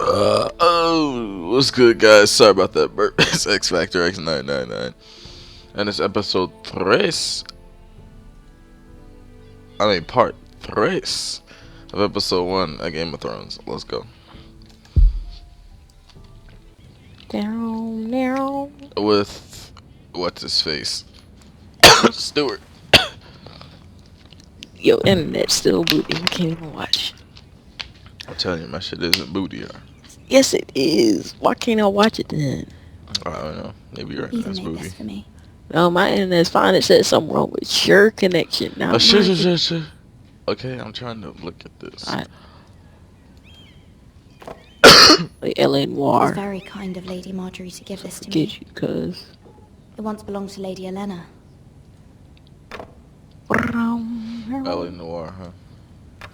What's good, guys? Sorry about that burp. It's X Factor X999, and it's episode 3. Part 3 of episode 1 of Game of Thrones. Let's go. Down, down. With what's his face, Stewart. Yo, internet still booty. You can't even watch. I'm telling you, my shit isn't booty. Yes, it is. Why can't I watch it then? I don't know. Maybe your Ethan internet's made booty. this for me. No, my internet's fine. It says something wrong with your connection. Not Sure. Okay, I'm trying to look at this. Alright. LA It was Noir. very kind of Lady Marjorie to give this to Get me. you, cuz. It once belonged to Lady Elena. LA Noir, huh?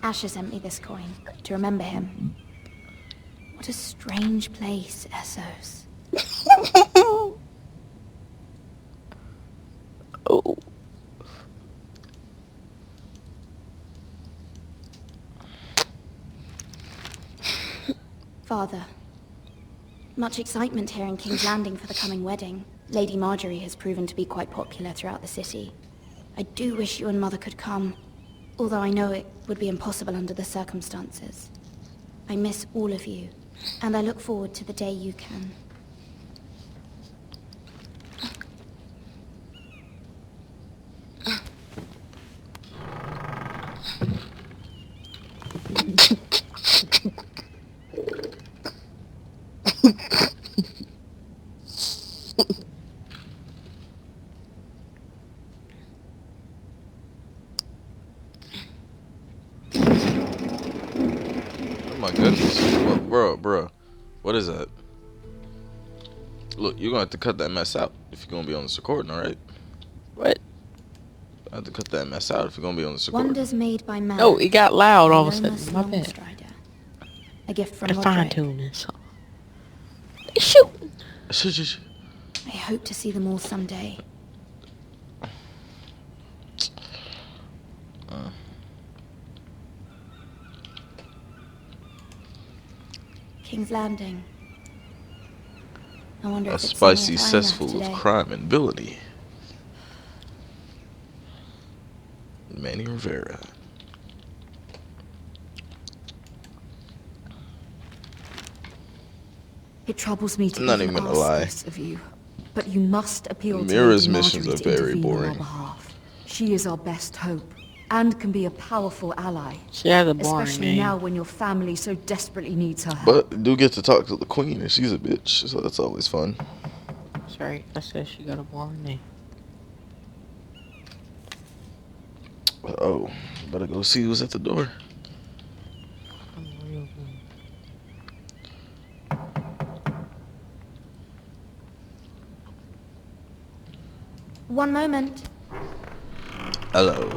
Asher sent me this coin to remember him. What a strange place, Essos. Oh. Father, much excitement here in King's Landing for the coming wedding. Lady Marjorie has proven to be quite popular throughout the city. I do wish you and Mother could come, although I know it would be impossible under the circumstances. I miss all of you, and I look forward to the day you can. Oh my goodness. Bro. What is that? Look, you're gonna have to cut that mess out if you're gonna be on this recording, alright? What? I have to cut that mess out if you're gonna be on this recording. Wonders made by man. No, it got loud all of a Lomas sudden. My bad. Longstrider. A gift from Gotta fine Roderick. tune this. Shoot! Shh. I hope to see them all someday. King's Landing. I wonder A if it's spicy sunny or fine cesspool enough of today. crime and villainy. Manny Rivera. It troubles me to I'm not even even gonna ask lie. this of you, but you must appeal Mira's to Lady missions Marjorie are to very intervene on our boring. behalf. She is our best hope and can be a powerful ally, She has a boring especially name. now when your family so desperately needs her help. But do get to talk to the queen, and she's a bitch, so that's always fun. Sorry, I said she got a boring name. Oh, better go see who's at the door. I'm real good. One moment. Hello.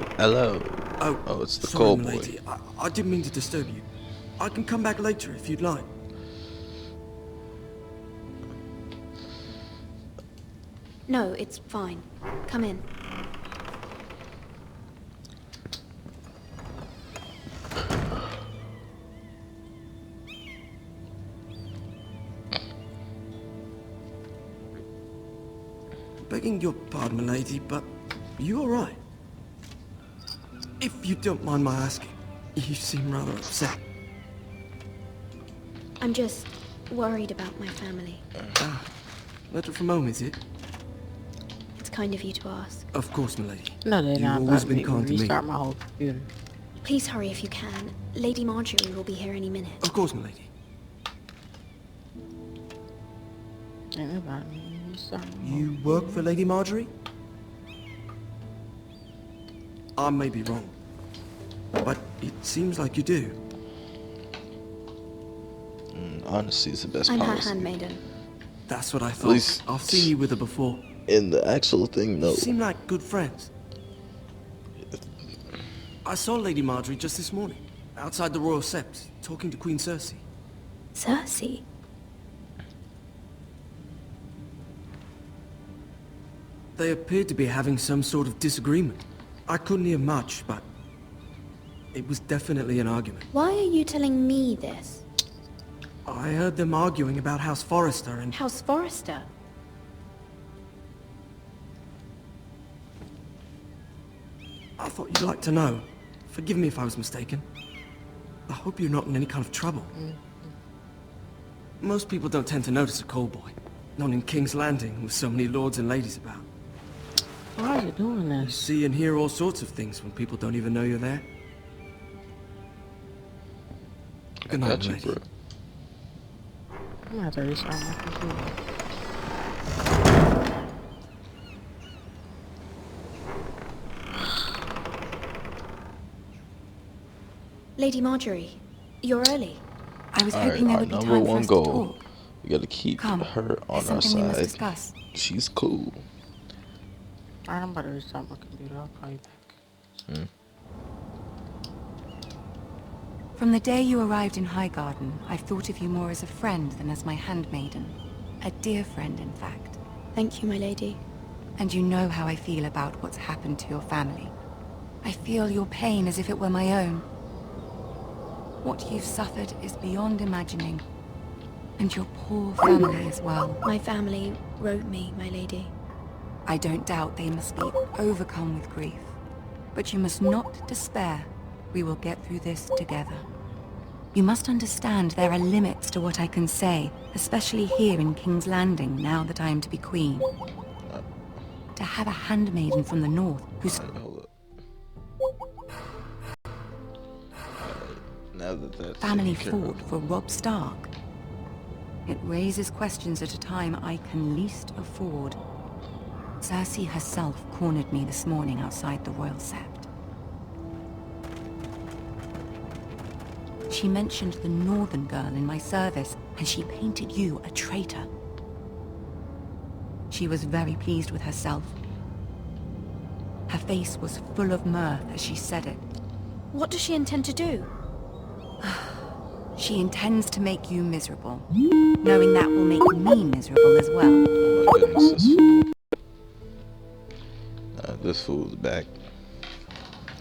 Oh, it's the sorry, cold boy. milady. I didn't mean to disturb you. I can come back later if you'd like. No, it's fine. Come in. Begging your pardon, milady, but you all right? If you don't mind my asking, you seem rather upset. I'm just worried about my family. Matter from home, is it? It's kind of you to ask. Of course, milady. No, they're You've not always about been me. kind to me. Restart my whole computer. Please hurry if you can. Lady Marjorie will be here any minute. Of course, milady. Ain't about me. Restart my whole You work for Lady Marjorie? I may be wrong, but it seems like you do. Honesty is the best I'm her policy. handmaiden. That's what I thought. least- I've seen you with her before. In the actual thing, no. You seem like good friends. I saw Lady Marjorie just this morning, outside the Royal Sept, talking to Queen Cersei. Cersei? They appeared to be having some sort of disagreement. I couldn't hear much, but it was definitely an argument. Why are you telling me this? I heard them arguing about House Forrester and... House Forrester? I thought you'd like to know. Forgive me if I was mistaken. I hope you're not in any kind of trouble. Most people don't tend to notice a call boy. Not in King's Landing, with so many lords and ladies about. Why are you doing You this? see and hear all sorts of things when people don't even know you're there. Good night, Got you, lady. bro. I'm gonna do this on my computer. Lady Marjorie, you're early. I was Alright, hoping there our would be number time for one us goal. to talk. We gotta keep Come, her on there's our something we must side. discuss. She's cool. Alright, I'm about to restart my computer. I'll call you back. From the day you arrived in Highgarden, I've thought of you more as a friend than as my handmaiden. A dear friend, in fact. Thank you, my lady. And you know how I feel about what's happened to your family. I feel your pain as if it were my own. What you've suffered is beyond imagining. And your poor family as well. My family wrote me, my lady. I don't doubt they must be overcome with grief. But you must not despair. We will get through this together. You must understand there are limits to what I can say, especially here in King's Landing, now that I am to be queen. To have a handmaiden from the north who's... Alright, hold up. Now that that's family taken care fought of. for Robb Stark. It raises questions at a time I can least afford. Cersei herself cornered me this morning outside the Royal Sept. She mentioned the northern girl in my service, and she painted you a traitor. She was very pleased with herself. Her face was full of mirth as she said it. What does she intend to do? She intends to make you miserable, knowing that will make me miserable as well. Oh my goodness, this fool. This fool's back.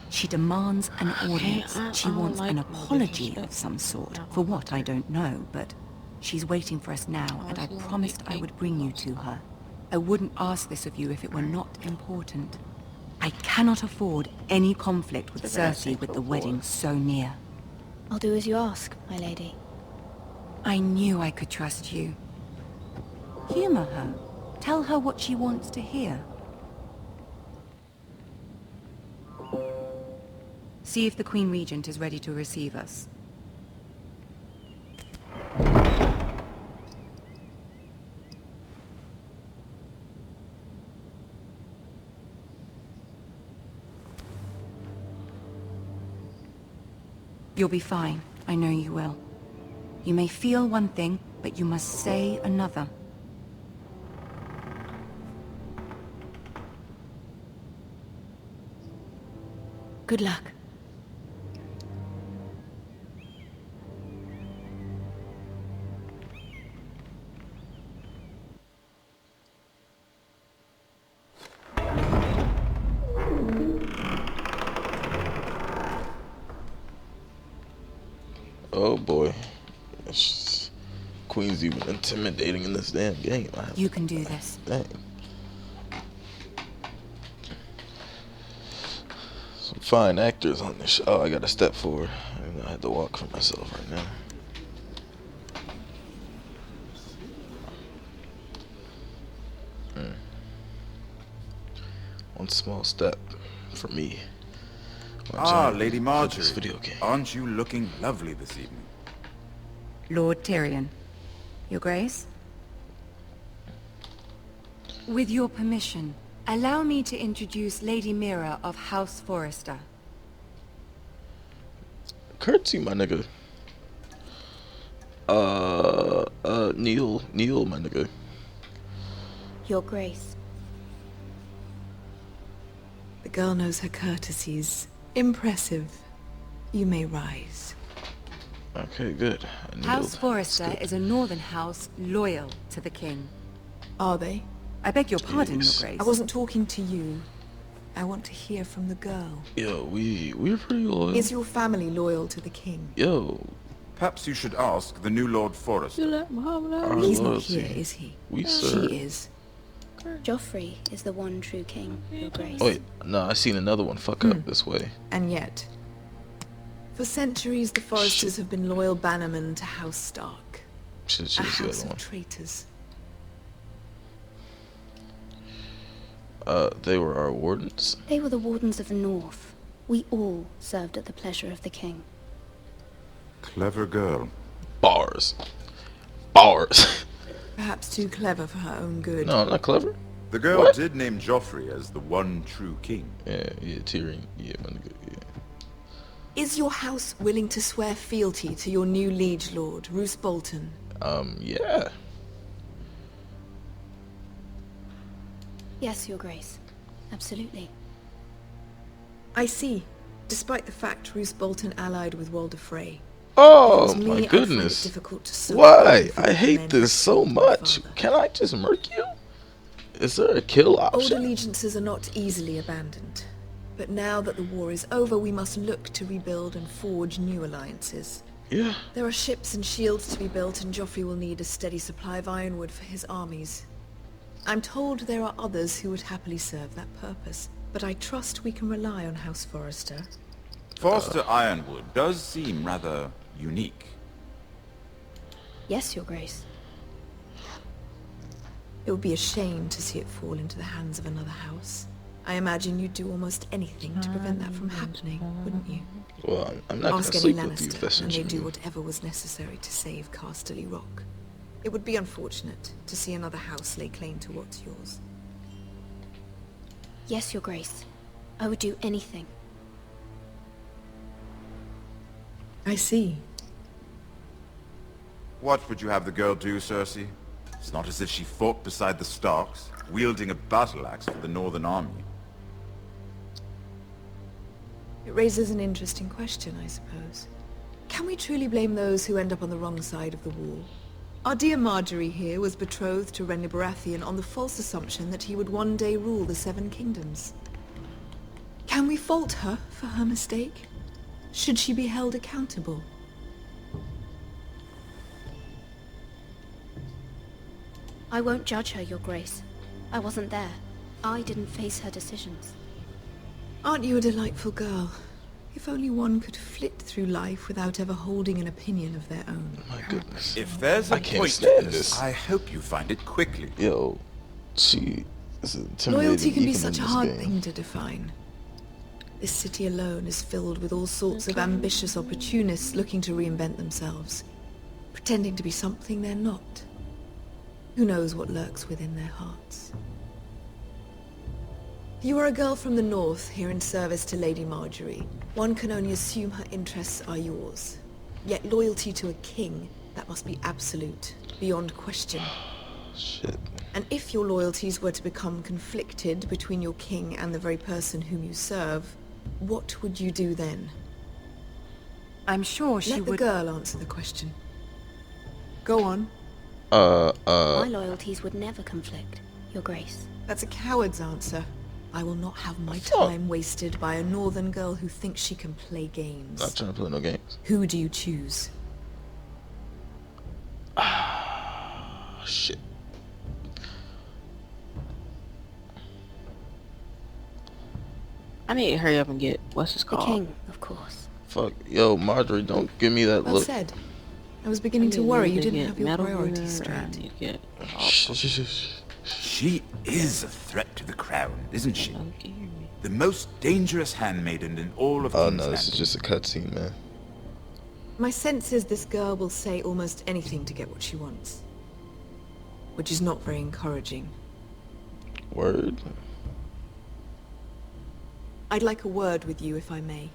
She demands an audience. She I don't wants like an when they apology do of that. some sort. I don't For what, like I it. don't know, but she's waiting for us now, and I Honestly, promised I would bring you to her. I wouldn't ask this of you if it were not important. I cannot afford any conflict with Look at that Cersei with the April wedding Fool. so near. I'll do as you ask, my lady. I knew I could trust you. Humor her. Tell her what she wants to hear. See if the Queen Regent is ready to receive us. You'll be fine. I know you will. You may feel one thing, but you must say another. Good luck. Oh boy. It's just- Queen's even intimidating in this damn game. You can do this. Dang. Some fine actors on this show. Oh, I gotta step forward. I had to walk for myself right now. One small step for me. One Ah, giant Lady leap for Marjorie. this video game. Aren't you looking lovely this evening? Lord Tyrion. Your Grace? With your permission, allow me to introduce Lady Mira of House Forrester. Curtsy, my nigga. Kneel, my nigga. Your Grace. The girl knows her courtesies. Impressive. You may rise. Okay, good. I kneeled. House Forrester That's good. is a northern house loyal to the king. Are they? I beg your pardon, Yes. Your Grace. I wasn't talking to you. I want to hear from the girl. Yo, we're pretty loyal. Is your family loyal to the king? Yo, Perhaps you should ask the new Lord Forrester. You let Muhammad Our out. He's not loyalty. here, is he? We She serve. is. Joffrey is the one true king, Your Grace. Oh, wait, no, I seen another one fuck up this way. And yet, for centuries the Foresters have been loyal bannermen to House Stark. Should A see the house other of one. traitors. They were our wardens. They were the Wardens of the North. We all served at the pleasure of the king. Clever girl. Bars. Bars. Perhaps too clever for her own good. No, I'm not clever. The girl What? did name Joffrey as the one true king. Yeah, Tyrion. Yeah, my nigga, yeah. Is your house willing to swear fealty to your new liege lord, Roose Bolton? Yeah. Yes, Your Grace. Absolutely. I see. Despite the fact Roose Bolton allied with Walder Frey. Oh If it was my me, I'd find it goodness. difficult to sort Why? through the I hate men this so who killed my much. father. Can I just murk you? Is there a kill Old option? allegiances are not easily abandoned. But now that the war is over, we must look to rebuild and forge new alliances. Yeah. There are ships and shields to be built, and Joffrey will need a steady supply of ironwood for his armies. I'm told there are others who would happily serve that purpose, but I trust we can rely on House Forrester. Forster Ironwood does seem rather unique. Yes, Your Grace. It would be a shame to see it fall into the hands of another house. I imagine you'd do almost anything to prevent that from happening, wouldn't you? Well, I'm not gonna Ask any sleep with you if Lannister, that's and what you they'd do mean. whatever was necessary to save Casterly Rock. It would be unfortunate to see another house lay claim to what's yours. Yes, Your Grace. I would do anything. I see. What would you have the girl do, Cersei? It's not as if she fought beside the Starks, wielding a battle axe for the Northern Army. It raises an interesting question, I suppose. Can we truly blame those who end up on the wrong side of the wall? Our dear Marjorie here was betrothed to Renly Baratheon on the false assumption that he would one day rule the Seven Kingdoms. Can we fault her for her mistake? Should she be held accountable? I won't judge her, Your Grace. I wasn't there. I didn't face her decisions. Aren't you a delightful girl? If only one could flit through life without ever holding an opinion of their own. My goodness. If there's a I can't point to stand this, this. I hope you find it quickly. Yo, she is intimidating. Loyalty can be even such in a this hard game. thing to define. This city alone is filled with all sorts of ambitious opportunists looking to reinvent themselves, pretending to be something they're not. Who knows what lurks within their hearts? You are a girl from the north, here in service to Lady Marjorie. One can only assume her interests are yours. Yet loyalty to a king, that must be absolute, beyond question. Shit. And if your loyalties were to become conflicted between your king and the very person whom you serve, what would you do then? I'm sure she Let the would... girl answer the question. Go on. My loyalties would never conflict, Your Grace. That's a coward's answer. I will not have my Fuck. time wasted by a northern girl who thinks she can play games. Not trying to play no games. Who do you choose? Oh, shit. I need to hurry up and get what's his The called. king, of course. Fuck. Yo, Marjorie, don't give me that Well look. said. I was beginning to worry you didn't have your priorities I straight. need to get Shh, shh, shh, shh. She is a threat to the crown, isn't she? Don't hear me. The most dangerous handmaiden in all of Oh King's no, this is Landing. just a cutscene, man. My sense is this girl will say almost anything to get what she wants. Which is not very encouraging. Word. I'd like a word with you, if I may.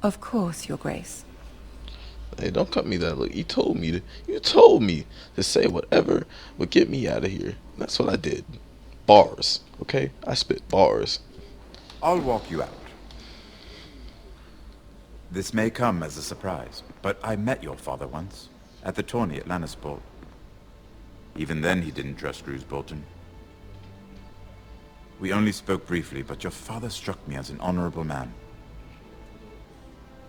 Of course, Your Grace. Hey, don't cut me that look. You told me to say whatever would get me out of here. That's what I did. Bars, okay? I spit bars. I'll walk you out. This may come as a surprise, but I met your father once, at the tourney at Lannisport. Even then he didn't trust Roose Bolton. We only spoke briefly, but your father struck me as an honorable man.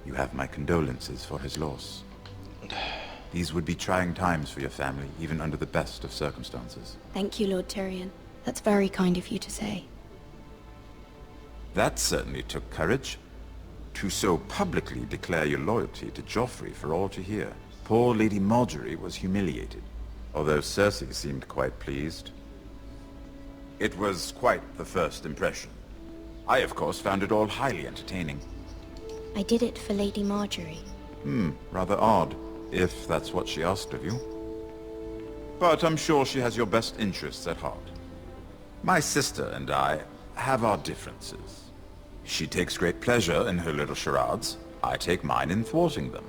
You have my condolences for his loss. These would be trying times for your family, even under the best of circumstances. Thank you, Lord Tyrion. That's very kind of you to say. That certainly took courage. To so publicly declare your loyalty to Joffrey for all to hear. Poor Lady Margaery was humiliated, although Cersei seemed quite pleased. It was quite the first impression. I, of course, found it all highly entertaining. I did it for Lady Margaery. Rather odd, if that's what she asked of you. But I'm sure she has your best interests at heart. My sister and I have our differences. She takes great pleasure in her little charades. I take mine in thwarting them.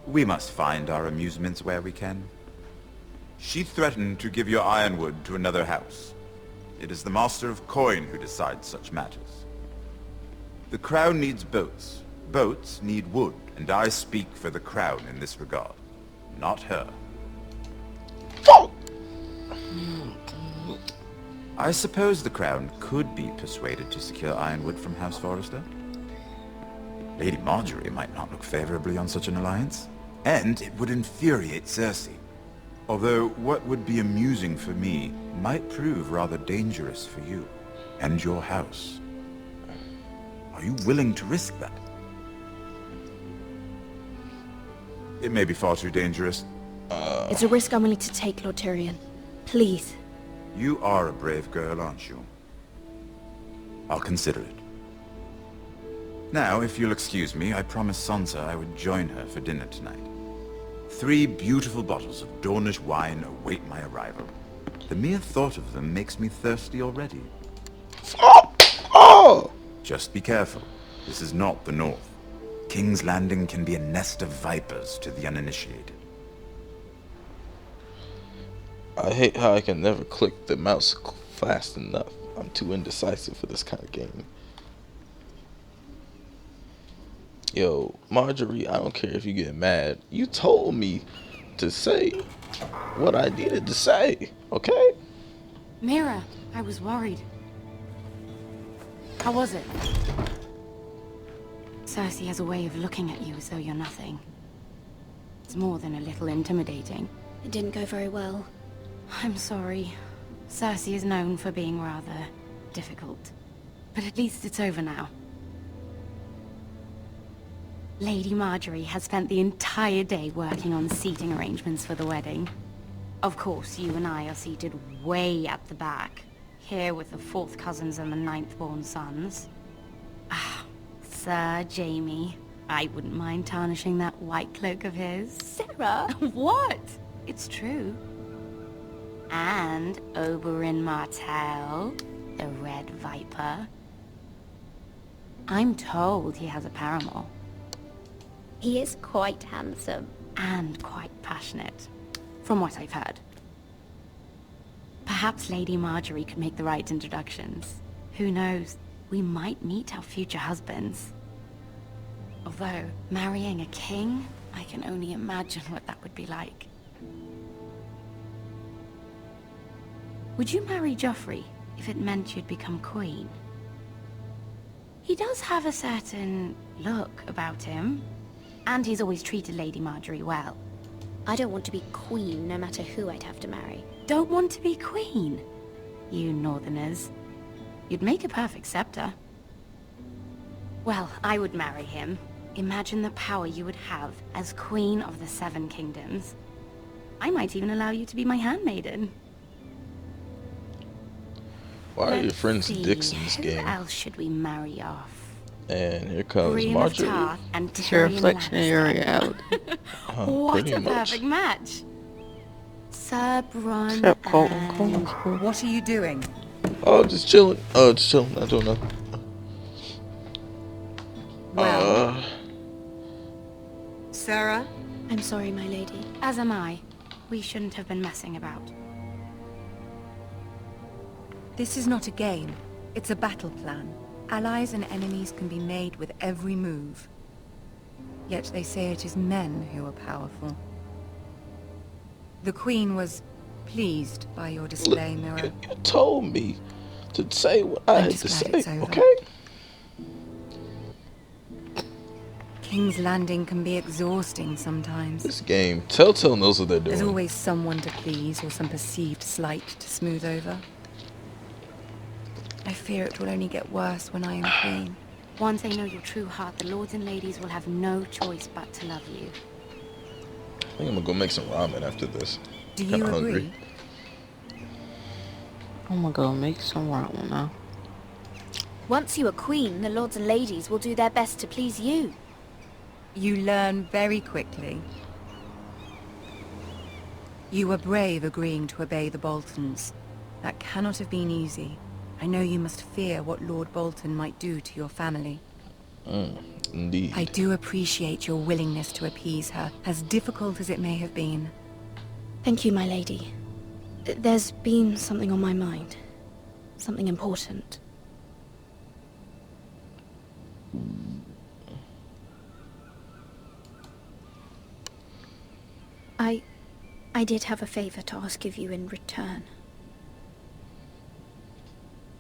We must find our amusements where we can. She threatened to give your ironwood to another house. It is the Master of Coin who decides such matters. The Crown needs boats. Boats need wood, and I speak for the Crown in this regard. Not her. Fuck! I suppose the Crown could be persuaded to secure ironwood from House Forrester. Lady Margaery might not look favorably on such an alliance, and it would infuriate Cersei. Although what would be amusing for me might prove rather dangerous for you and your house. Are you willing to risk that? It may be far too dangerous. It's a risk I'm willing to take, Lord Tyrion. Please. You are a brave girl, aren't you? I'll consider it. Now, if you'll excuse me, I promised Sansa I would join her for dinner tonight. 3 beautiful bottles of Dornish wine await my arrival. The mere thought of them makes me thirsty already. Oh! Oh! Just be careful. This is not the North. King's Landing can be a nest of vipers to the uninitiated. I hate how I can never click the mouse fast enough. I'm too indecisive for this kind of game. Yo, Marjorie, I don't care if you get mad. You told me to say what I needed to say, okay? Mira, I was worried. How was it? Cersei has a way of looking at you as though you're nothing. It's more than a little intimidating. It didn't go very well. I'm sorry. Cersei is known for being rather difficult. But at least it's over now. Lady Margaery has spent the entire day working on seating arrangements for the wedding. Of course, you and I are seated way at the back, here with the 4th cousins and the 9th-born sons. Ah, Sir Jaime. I wouldn't mind tarnishing that white cloak of his. Sarah! What? It's true. And Oberyn Martell, the Red Viper. I'm told he has a paramour. He is quite handsome. And quite passionate, from what I've heard. Perhaps Lady Margaery could make the right introductions. Who knows, we might meet our future husbands. Although, marrying a king, I can only imagine what that would be like. Would you marry Joffrey if it meant you'd become queen? He does have a certain look about him, and he's always treated Lady Margaery well. I don't want to be queen, no matter who I'd have to marry. Don't want to be queen? You northerners. You'd make a perfect scepter. Well, I would marry him. Imagine the power you would have as Queen of the 7 Kingdoms. I might even allow you to be my handmaiden. Why are your Let's friends see, dicks in this who game? else should we marry off? And here comes Brienne of Marjorie. Tarth and It's your Tyrion reflection of your reality. What Pretty a much. perfect match. Sir Bronn Except quote and... unquote. What are you doing? Oh, just chilling. Oh, just chilling. I don't know. Well, Sarah? I'm sorry, my lady. As am I. We shouldn't have been messing about. This is not a game. It's a battle plan. Allies and enemies can be made with every move. Yet they say it is men who are powerful. The Queen was pleased by your display, Mira. You told me to say what I I'm had just to glad say, it's over. okay? King's Landing can be exhausting sometimes. This game, Telltale knows what they're There's doing. always someone to please or some perceived slight to smooth over. I fear it will only get worse when I am queen. Once they know your true heart, the lords and ladies will have no choice but to love you. I think I'm gonna go make some ramen after this. Do Kinda you hungry. agree? I'm gonna go make some ramen now. Once you are queen, the lords and ladies will do their best to please you. You learn very quickly. You were brave agreeing to obey the Boltons. That cannot have been easy. I know you must fear what Lord Bolton might do to your family. Indeed. I do appreciate your willingness to appease her, as difficult as it may have been. Thank you, my lady. There's been something on my mind. Something important. I did have a favor to ask of you in return.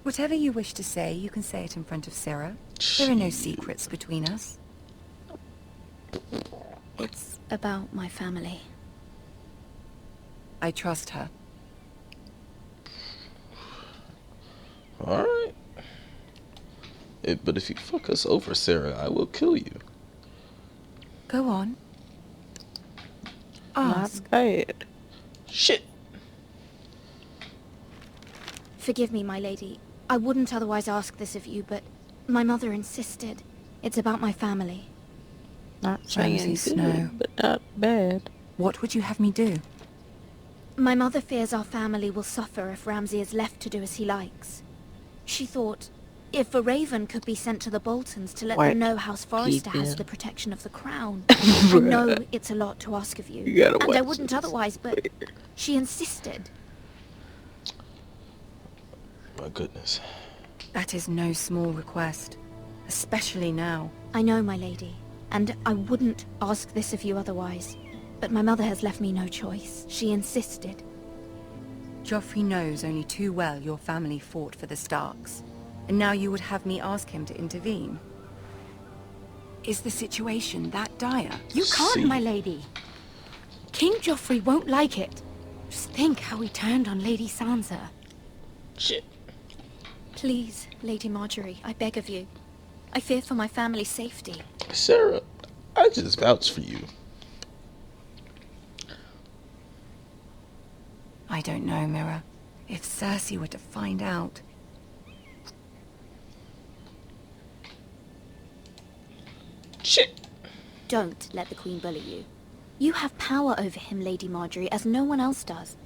Whatever you wish to say, you can say it in front of Sarah. There are no secrets between us. It's about my family. I trust her. Alright. But if you fuck us over, Sarah, I will kill you. Go on. Ask. Not bad. Shit. Forgive me, my lady. I wouldn't otherwise ask this of you, but my mother insisted. It's about my family. Not saying Ramsay good, Snow. but not bad. What would you have me do? My mother fears our family will suffer if Ramsay is left to do as he likes. She thought, if a raven could be sent to the Boltons to let What? them know House Forrester has Yeah. the protection of the crown. I know it's a lot to ask of you, You gotta and I watch wouldn't this. otherwise, but she insisted. My goodness. That is no small request, especially now. I know, my lady, and I wouldn't ask this of you otherwise. But my mother has left me no choice. She insisted. Joffrey knows only too well your family fought for the Starks, and now you would have me ask him to intervene. Is the situation that dire? You can't, See. my lady. King Joffrey won't like it. Just think how he turned on Lady Sansa. Shit. Please, Lady Marjorie, I beg of you. I fear for my family's safety. Sarah, I just vouch for you. I don't know, Mira. If Cersei were to find out... Shit. Don't let the Queen bully you. You have power over him, Lady Marjorie, as no one else does.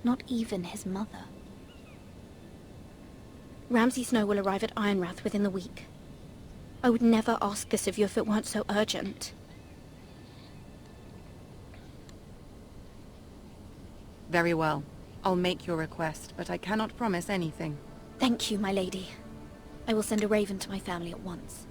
Not even his mother. Ramsay Snow will arrive at Ironrath within the week. I would never ask this of you if it weren't so urgent. Very well. I'll make your request, but I cannot promise anything. Thank you, my lady. I will send a raven to my family at once.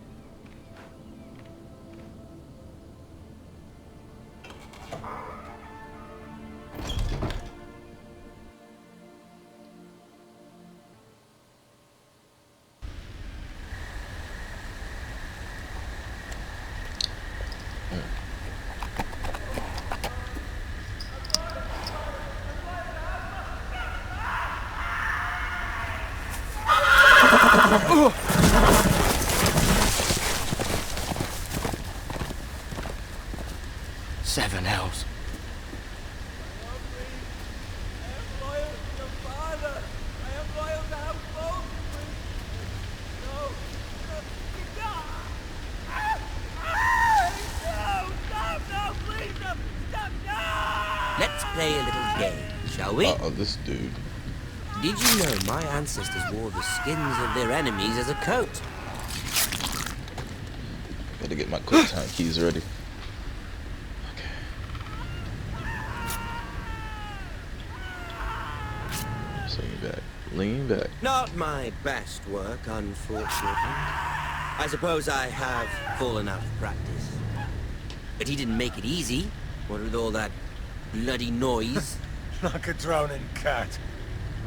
Seven hells. Let's play a little game, shall we? Uh-oh, this dude. Did you know my ancestors wore the skins of their enemies as a coat? Gotta get my quick time keys ready. So lean back. Lean back. Not my best work, unfortunately. I suppose I have fallen out of practice. But he didn't make it easy, what with all that bloody noise. Like a drowning cat.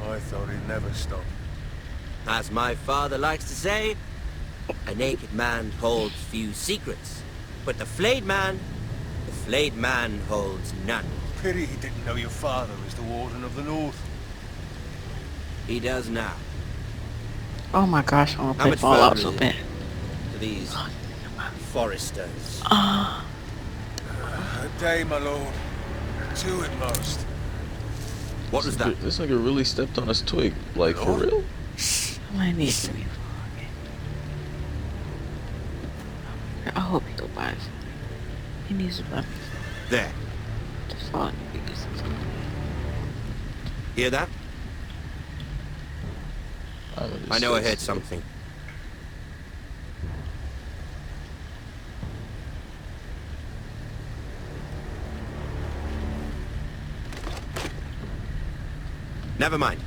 I thought he'd never stop. As my father likes to say, a naked man holds few secrets. But the flayed man holds none. Pity he didn't know your father was the Warden of the North. He does now. Oh my gosh, I want to How play much Fallout further so is it bad. to these foresters? A day, my lord. 2 at most. What was that? This nigga really stepped on his twig. Like, for real? I might need to be. I hope he'll buy it. He needs to buy me. There. The fallen because Hear that? I know I heard something. Never mind.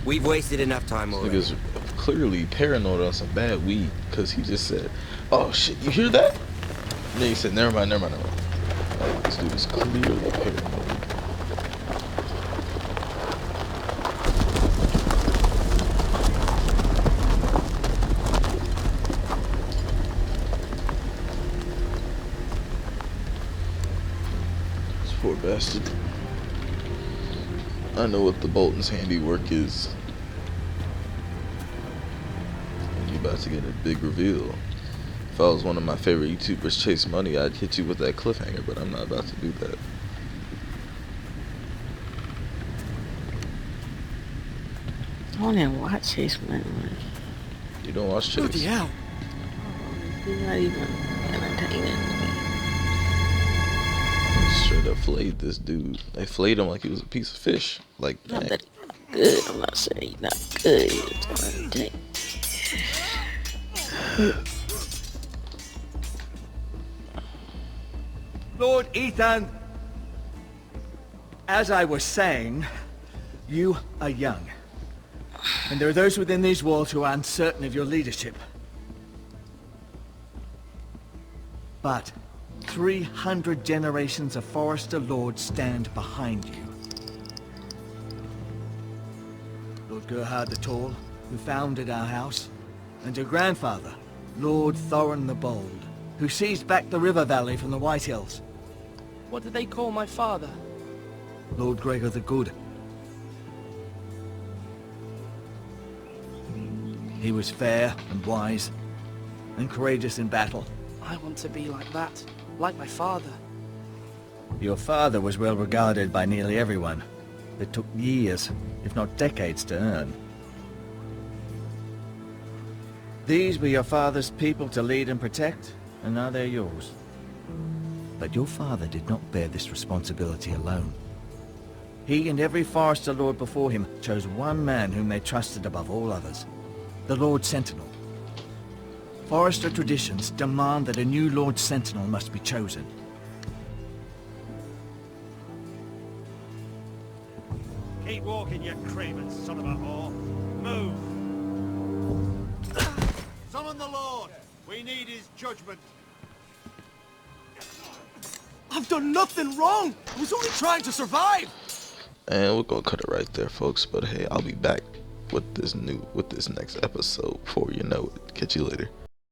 We've wasted enough time already. Nigga's clearly paranoid on some bad weed, because he just said, oh shit, you hear that? And then he said, never mind. Like, this dude is clearly paranoid. This poor bastard. I know what the Bolton's handiwork is. You about to get a big reveal. If I was one of my favorite YouTubers, Chase Money, I'd hit you with that cliffhanger, but I'm not about to do that. I don't even watch Chase Money. You don't watch Chase? Bloody hell. He's not even entertaining. Straight up flayed this dude. They flayed him like he was a piece of fish. Like, Not dang. that he's not good. I'm not saying he's not good. He's just entertaining. Lord Ethan, as I was saying, you are young. And there are those within these walls who are uncertain of your leadership. But 300 generations of Forester Lords stand behind you. Lord Gerhard the Tall, who founded our house, and your grandfather, Lord Thorin the Bold, who seized back the river valley from the White Hills. What did they call my father? Lord Gregor the Good. He was fair and wise, and courageous in battle. I want to be like that, like my father. Your father was well regarded by nearly everyone. It took years, if not decades, to earn. These were your father's people to lead and protect, and now they're yours. But your father did not bear this responsibility alone. He and every Forester Lord before him chose one man whom they trusted above all others, the Lord Sentinel. Forester traditions demand that a new Lord Sentinel must be chosen. Keep walking, you craven son of a whore. Move. Summon the Lord. We need his judgment. I've done nothing wrong. I was only trying to survive. And we're gonna cut it right there, folks. But hey, I'll be back with this next episode before you know it. Catch you later.